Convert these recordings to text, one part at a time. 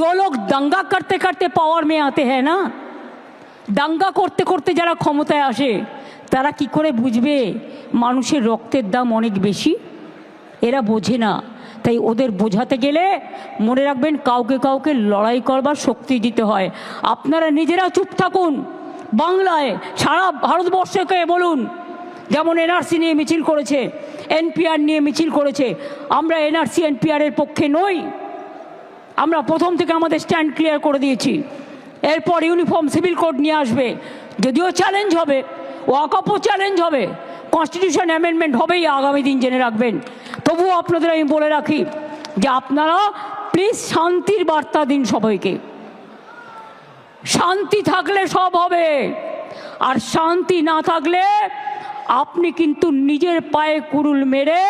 जो लोग दंगा करते करते पावर में आते हैं ना, দাঙ্গা করতে করতে যারা ক্ষমতায় আসে তারা কি করে বুঝবে মানুষের রক্তের দাম অনেক বেশি? এরা বোঝে না। তাই ওদের বোঝাতে গেলে মনে রাখবেন কাউকে কাউকে লড়াই করবার শক্তি দিতে হয়। আপনারা নিজেরা চুপ থাকুন। বাংলায় সারা ভারতবর্ষকে বলুন, যেমন এনআরসি নিয়ে মিছিল করেছে, এনপিআর নিয়ে মিছিল করেছে, আমরা এনআরসি এনপিআরের পক্ষে নই। আমরা প্রথম থেকে আমাদের স্ট্যান্ড ক্লিয়ার করে দিয়েছি। এরপর ইউনিফর্ম সিভিল কোড নিয়ে আসবে, যদিও চ্যালেঞ্জ হবে, ওয়াকফও চ্যালেঞ্জ হবে, কনস্টিটিউশন অ্যামেন্ডমেন্ট হবেই আগামী দিন, জেনে রাখবেন। তবুও আপনাদের আমি বলে রাখি যে আপনারা প্লিজ শান্তির বার্তা দিন সবাইকে। শান্তি থাকলে সব হবে, আর শান্তি না থাকলে আপনি কিন্তু নিজের পায়ে কুড়ুল মেরে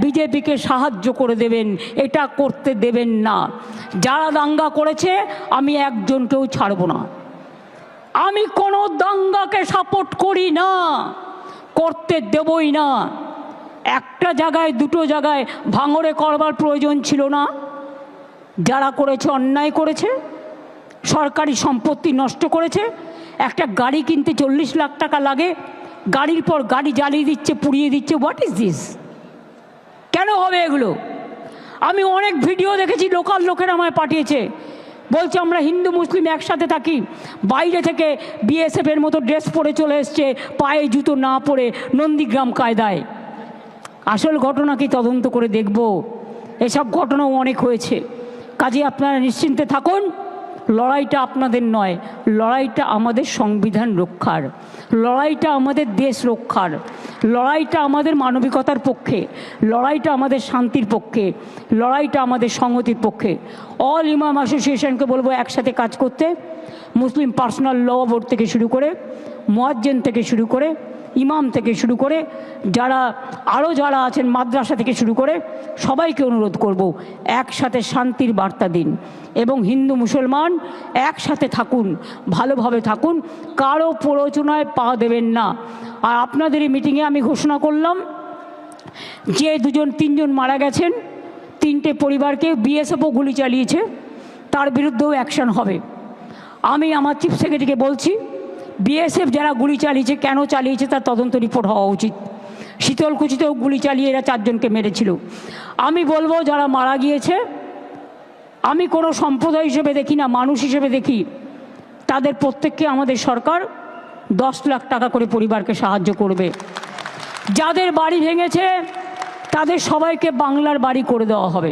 বিজেপিকে সাহায্য করে দেবেন। এটা করতে দেবেন না। যারা দাঙ্গা করেছে আমি একজনকেও ছাড়ব না। আমি কোনো দাঙ্গাকে সাপোর্ট করি না, করতে দেবই না। একটা জায়গায় দুটো জায়গায় ভাঙড়ে করবার প্রয়োজন ছিল না। যারা করেছে অন্যায় করেছে, সরকারি সম্পত্তি নষ্ট করেছে। একটা গাড়ি কিনতে 40 লাখ টাকা লাগে, গাড়ির পর গাড়ি জ্বালিয়ে দিচ্ছে, পুড়িয়ে দিচ্ছে। What is this? কেন হবে এগুলো? আমি অনেক ভিডিও দেখেছি, লোকাল লোকেরা আমায় পাঠিয়েছে, বলছে আমরা হিন্দু মুসলিম একসাথে থাকি, বাইরে থেকে বিএসএফের মতো ড্রেস পরে চলে এসছে, পায়ে জুতো না পরে নন্দীগ্রাম কায়দায়। আসল ঘটনা কি তদন্ত করে দেখব। এসব ঘটনাও অনেক হয়েছে। কাজে আপনারা নিশ্চিন্তে থাকুন। লড়াইটা আপনাদের নয়, লড়াইটা আমাদের সংবিধান রক্ষার, লড়াইটা আমাদের দেশ রক্ষার, লড়াইটা আমাদের মানবিকতার পক্ষে, লড়াইটা আমাদের শান্তির পক্ষে, লড়াইটা আমাদের সংহতির পক্ষে। অল ইমাম অ্যাসোসিয়েশনকে বলবো একসাথে কাজ করতে। মুসলিম পার্সোনাল ল বোর্ড থেকে শুরু করে, মুয়াজ্জিন থেকে শুরু করে, ইমাম থেকে শুরু করে, যারা আছেন মাদ্রাসা থেকে শুরু করে সবাইকে অনুরোধ করব একসাথে শান্তির বার্তা দিন এবং হিন্দু মুসলমান একসাথে থাকুন, ভালোভাবে থাকুন, কারো প্ররোচনায় পা দেবেন না। আর আপনাদের এই মিটিংয়ে আমি ঘোষণা করলাম যে 2-3 মারা গেছেন, 3টে পরিবারকে বিএসএফও গুলি চালিয়েছে, তার বিরুদ্ধেও অ্যাকশন হবে। আমি আমার চিফ সেক্রেটারিকে বলছি, বিএসএফ যারা গুলি চালিয়েছে, কেন চালিয়েছে তার তদন্ত রিপোর্ট হওয়া উচিত। শীতলকুচিতেও গুলি চালিয়ে এরা 4 জনকে মেরেছিল। আমি বলবো যারা মারা গিয়েছে, আমি কোনো সম্প্রদায় হিসেবে দেখি না, মানুষ হিসেবে দেখি। তাদের প্রত্যেককে আমাদের সরকার 10 লাখ টাকা করে পরিবারকে সাহায্য করবে। যাদের বাড়ি ভেঙেছে তাদের সবাইকে বাংলার বাড়ি করে দেওয়া হবে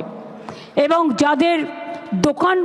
এবং যাদের দোকান